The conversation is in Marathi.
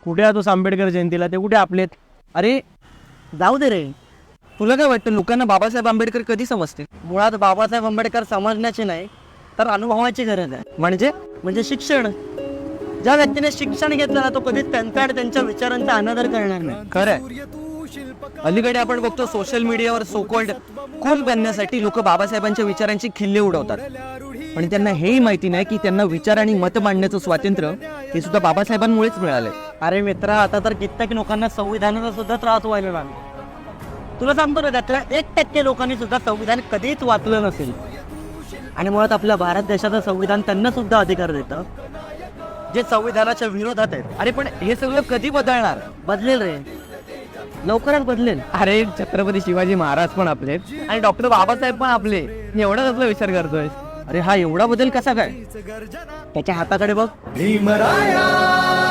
कुठे आतोस आंबेडकर जयंतीला? ते कुठे आपलेत? अरे जाऊ दे रे. तुला काय वाटतं लोकांना बाबासाहेब आंबेडकर कधी समजते? मुळात बाबासाहेब आंबेडकर समजण्याचे नाही तर अनुभवाची गरज आहे. म्हणजे शिक्षण. ज्या व्यक्तीने शिक्षण घेतलं ना तो कधीच त्यांचा आणि त्यांच्या विचारांचा अनादर करणार नाही. खरंय. अलीकडे आपण बघतो सोशल मीडियावर सोकॉल्ड कूल बनण्यासाठी लोक बाबासाहेबांच्या विचारांची खिल्ली उडवतात. पण त्यांना हेही माहिती नाही की त्यांना विचार आणि मत मांडण्याचं स्वातंत्र्य हे सुद्धा बाबासाहेबांमुळेच मिळालंय. अरे मित्रा, आता तर कित्येक लोकांना संविधानाचा सुद्धा त्रास व्हायला लागला. तुला सांगतो ना, त्यातल्या 1% लोकांनी सुद्धा संविधान कधीच वाचलं नसेल. आणि मुळात आपल्या भारत देशाचं संविधान त्यांना सुद्धा अधिकार देतं जे संविधानाच्या विरोधात आहेत. अरे पण हे सगळं कधी बदलणार? बदलेल रे, लवकरच बदलेल. अरे छत्रपती शिवाजी महाराज पण आपले आणि डॉक्टर बाबासाहेब पण आपले. एवढा कसला विचार करतोय? अरे हा एवढा बदल कसा काय? त्याच्या हाताकडे बघ. भीमराया